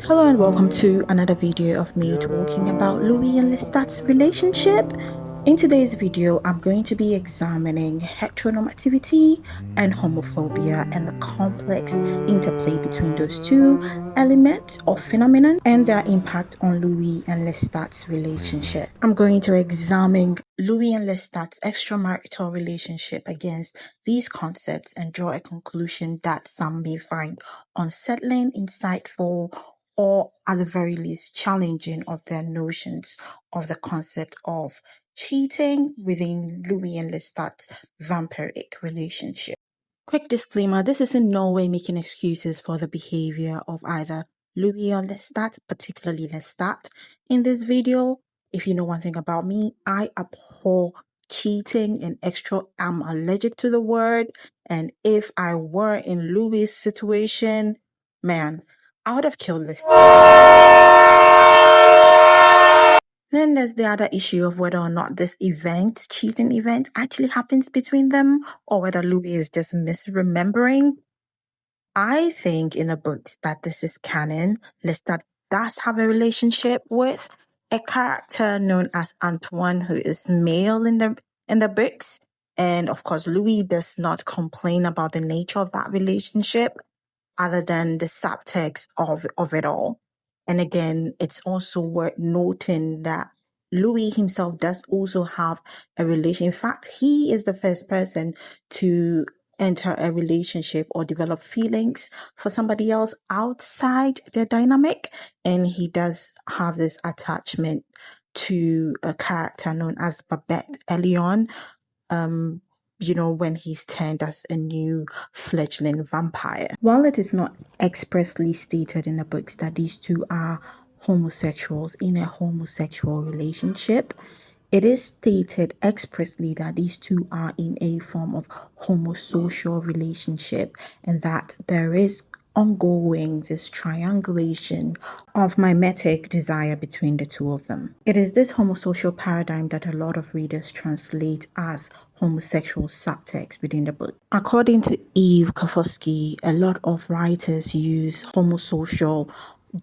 Hello and welcome to another video of me talking about Louis and Lestat's relationship. In today's video, I'm going to be examining heteronormativity and homophobia and the complex interplay between those two elements or phenomenon and their impact on Louis and Lestat's relationship. I'm going to examine Louis and Lestat's extramarital relationship against these concepts and draw a conclusion that some may find unsettling, insightful, or at the very least challenging of their notions of the concept of cheating within Louis and Lestat's vampiric relationship. Quick disclaimer, this is in no way making excuses for the behavior of either Louis or Lestat, particularly Lestat. In this video, if you know one thing about me, I abhor cheating and I'm allergic to the word. And if I were in Louis' situation, man, I would have killed Lestat. Then there's the other issue of whether or not this cheating event, actually happens between them, or whether Louis is just misremembering. I think in the books that this is canon. Lestat does have a relationship with a character known as Antoine, who is male in the books. And of course, Louis does not complain about the nature of that relationship other than the subtext of it all. And again, it's also worth noting that Louis himself does also have a relation. In fact, he is the first person to enter a relationship or develop feelings for somebody else outside their dynamic. And he does have this attachment to a character known as Babette early on. When he's turned as a new fledgling vampire. While it is not expressly stated in the books that these two are homosexuals in a homosexual relationship, it is stated expressly that these two are in a form of homosocial relationship and that there is ongoing this triangulation of mimetic desire between the two of them. It is this homosocial paradigm that a lot of readers translate as homosexual subtext within the book. According to Itwv, a lot of writers use homosocial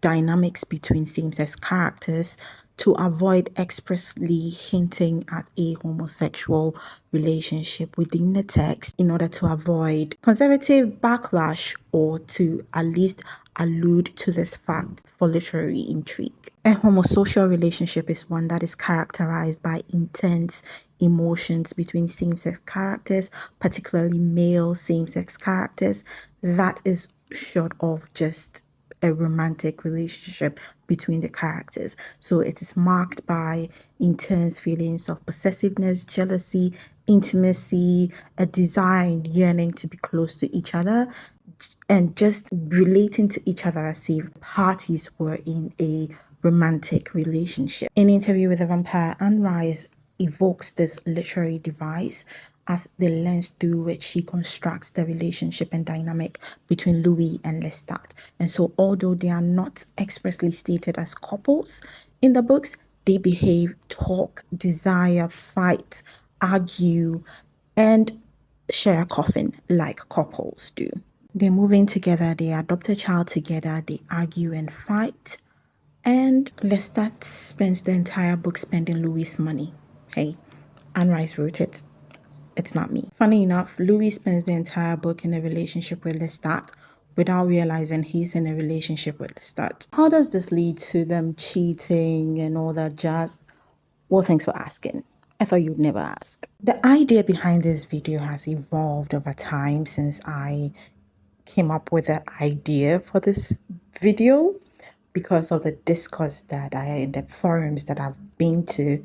dynamics between same-sex characters to avoid expressly hinting at a homosexual relationship within the text in order to avoid conservative backlash or to at least allude to this fact for literary intrigue. A homosocial relationship is one that is characterized by intense emotions between same-sex characters, particularly male same-sex characters, that is short of just a romantic relationship between the characters. So it is marked by intense feelings of possessiveness, jealousy, intimacy, a desire and yearning to be close to each other, and just relating to each other as if parties were in a romantic relationship. In Interview with a Vampire, Anne Rice evokes this literary device as the lens through which she constructs the relationship and dynamic between Louis and Lestat. And so although they are not expressly stated as couples in the books, they behave, talk, desire, fight, argue, and share a coffin like couples do. They move in together, they adopt a child together, they argue and fight. And Lestat spends the entire book spending Louis' money. Hey, Anne Rice wrote it. It's not me. Funny enough, Louis spends the entire book in a relationship with Lestat without realizing he's in a relationship with Lestat. How does this lead to them cheating and all that jazz? Well, thanks for asking. I thought you'd never ask. The idea behind this video has evolved over time since I came up with the idea for this video because of the discourse the forums that I've been to,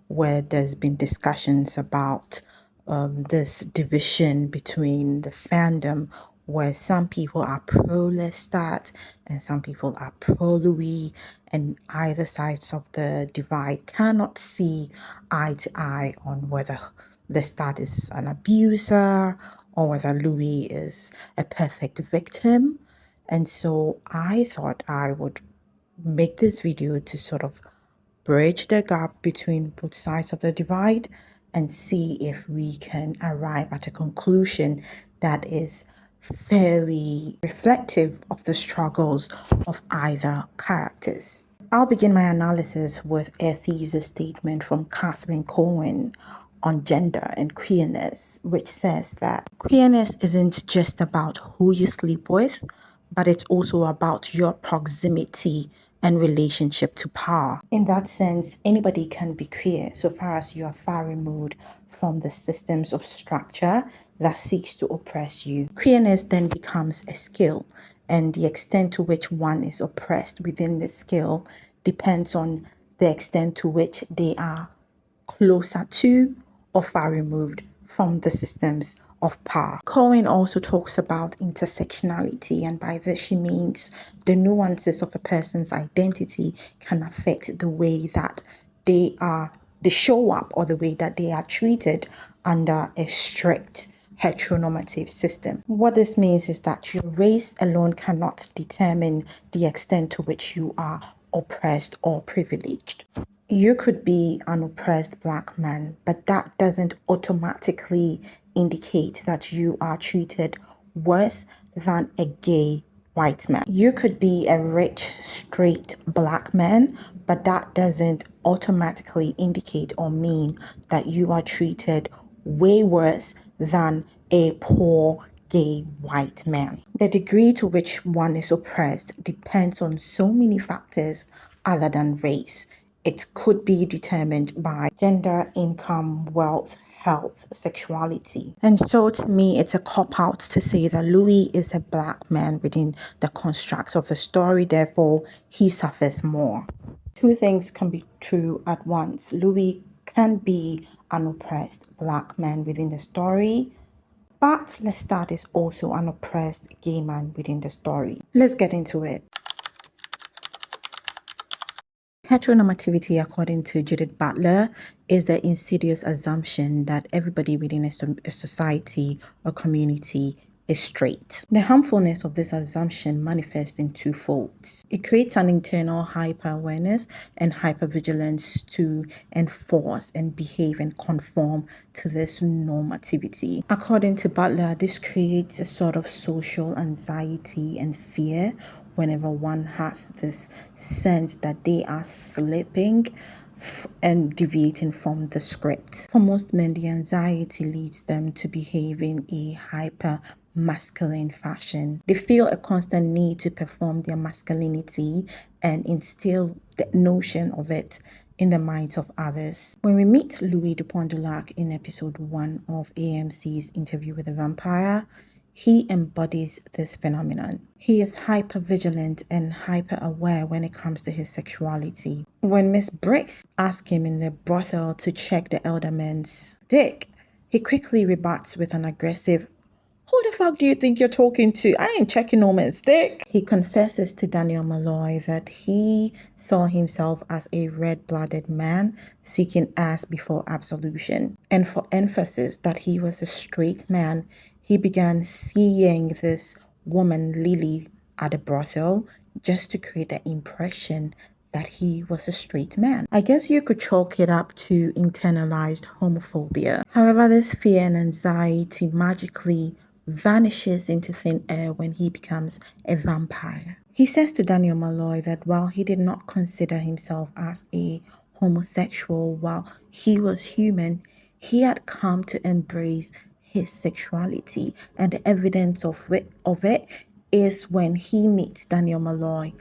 where there's been discussions about this division between the fandom, where some people are pro Lestat and some people are pro Louis, and either sides of the divide cannot see eye to eye on whether Lestat is an abuser or whether Louis is a perfect victim. And so I thought I would make this video to sort of bridge the gap between both sides of the divide and see if we can arrive at a conclusion that is fairly reflective of the struggles of either characters. I'll begin my analysis with a thesis statement from Catherine Cohen on gender and queerness, which says that queerness isn't just about who you sleep with, but it's also about your proximity and relationship to power. In that sense, anybody can be queer so far as you are far removed from the systems of structure that seeks to oppress you. Queerness then becomes a skill, and the extent to which one is oppressed within the skill depends on the extent to which they are closer to or far removed from the systems of power. Cohen also talks about intersectionality, and by this she means the nuances of a person's identity can affect the way that they show up or the way that they are treated under a strict heteronormative system. What this means is that your race alone cannot determine the extent to which you are oppressed or privileged. You could be an oppressed black man, but that doesn't automatically indicate that you are treated worse than a gay white man. You could be a rich, straight black man, but that doesn't automatically indicate or mean that you are treated way worse than a poor gay white man. The degree to which one is oppressed depends on so many factors other than race. It could be determined by gender, income, wealth, health, sexuality. And so to me, it's a cop-out to say that Louis is a black man within the construct of the story, therefore he suffers more. Two things can be true at once. Louis can be an oppressed black man within the story, but Lestat is also an oppressed gay man within the story. Let's get into it. Heteronormativity, according to Judith Butler, is the insidious assumption that everybody within a society or community is straight. The harmfulness of this assumption manifests in two folds. It creates an internal hyper-awareness and hyper-vigilance to enforce and behave and conform to this normativity. According to Butler, this creates a sort of social anxiety and fear whenever one has this sense that they are slipping and deviating from the script. For most men, the anxiety leads them to behave in a hyper masculine fashion. They feel a constant need to perform their masculinity and instill the notion of it in the minds of others. When we meet Louis Dupont de Larc in episode 1 of AMC's Interview with a Vampire, he embodies this phenomenon. He is hyper-vigilant and hyper-aware when it comes to his sexuality. When Miss Briggs asks him in the brothel to check the elder man's dick, he quickly rebuts with an aggressive, "Who the fuck do you think you're talking to? I ain't checking no man's dick." He confesses to Daniel Malloy that he saw himself as a red-blooded man seeking ass before absolution. And for emphasis that he was a straight man, he began seeing this woman, Lily, at a brothel just to create the impression that he was a straight man. I guess you could chalk it up to internalized homophobia. However, this fear and anxiety magically vanishes into thin air when he becomes a vampire. He says to Daniel Malloy that while he did not consider himself as a homosexual while he was human, he had come to embrace his sexuality, and the evidence of it is when he meets Daniel Malloy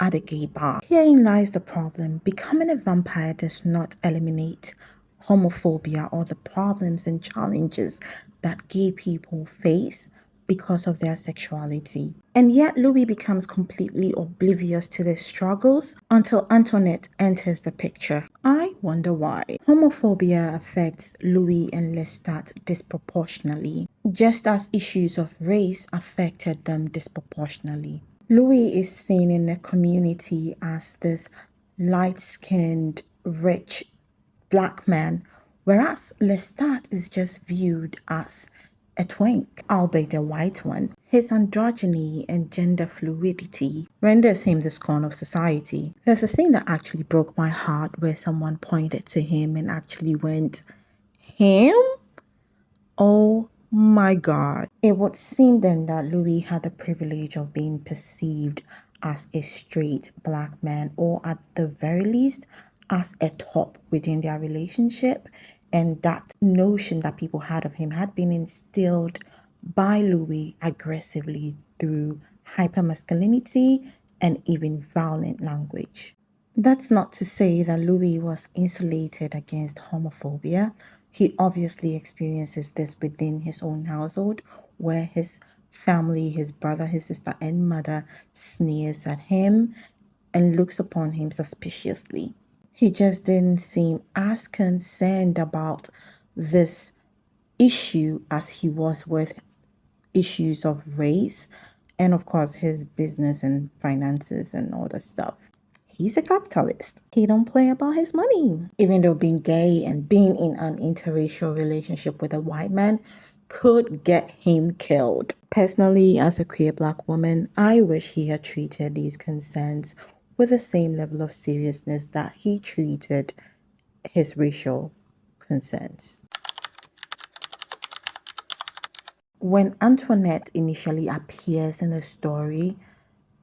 at a gay bar. Herein lies the problem. Becoming a vampire does not eliminate homophobia or the problems and challenges that gay people face because of their sexuality. And yet Louis becomes completely oblivious to their struggles until Antoinette enters the picture. I wonder why. Homophobia affects Louis and Lestat disproportionately, just as issues of race affected them disproportionately. Louis is seen in the community as this light-skinned, rich black man, whereas Lestat is just viewed as a twink, albeit a white one. His androgyny and gender fluidity renders him the scorn of society. There's a scene that actually broke my heart where someone pointed to him and actually went, "Him? Oh My God. It would seem then that Louis had the privilege of being perceived as a straight black man, or at the very least, as a top within their relationship. And that notion that people had of him had been instilled by Louis aggressively through hypermasculinity and even violent language. That's not to say that Louis was insulated against homophobia. He obviously experiences this within his own household, where his family, his brother, his sister, and mother sneers at him and looks upon him suspiciously. He just didn't seem as concerned about this issue as he was with issues of race and, of course, his business and finances and all that stuff. He's a capitalist. He don't play about his money. Even though being gay and being in an interracial relationship with a white man could get him killed. Personally, as a queer black woman, I wish he had treated these concerns with the same level of seriousness that he treated his racial concerns. When Antoinette initially appears in the story,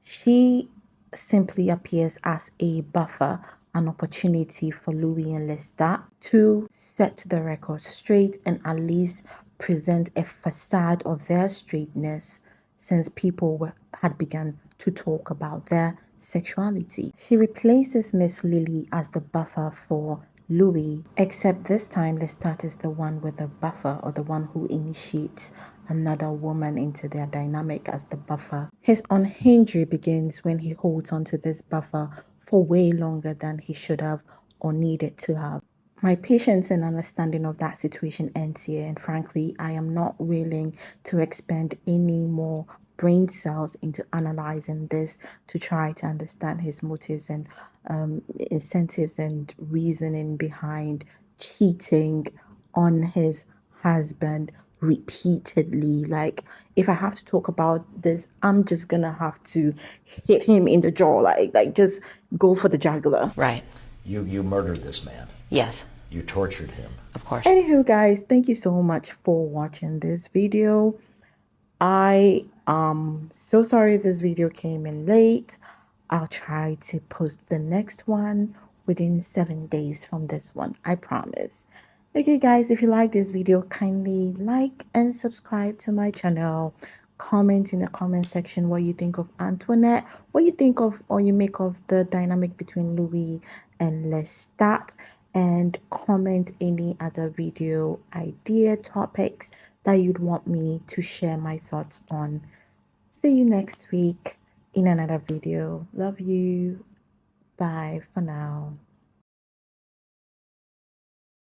she simply appears as a buffer, an opportunity for Louis and Lestat to set the record straight and at least present a facade of their straightness, since people had begun to talk about their sexuality. She replaces Miss Lily as the buffer for Louis, except this time Lestat is the one with the buffer, or the one who initiates another woman into their dynamic as the buffer. His unhinging begins when he holds onto this buffer for way longer than he should have or needed to have. My patience and understanding of that situation ends here, and frankly, I am not willing to expend any more brain cells into analyzing this to try to understand his motives and incentives and reasoning behind cheating on his husband repeatedly. Like, if I have to talk about this, I'm just gonna have to hit him in the jaw, like just go for the jugular. Right. You murdered this man. Yes, You tortured him. of course. Anywho, guys, thank you so much for watching this video. I am so sorry this video came in late. I'll try to post the next one within 7 days from this one, I promise. Okay guys, if you like this video, kindly like and subscribe to my channel. Comment in the comment section what you think of Antoinette, what you think of or you make of the dynamic between Louis and Lestat, and comment any other video idea topics that you'd want me to share my thoughts on. See you next week in another video. Love you. Bye for now.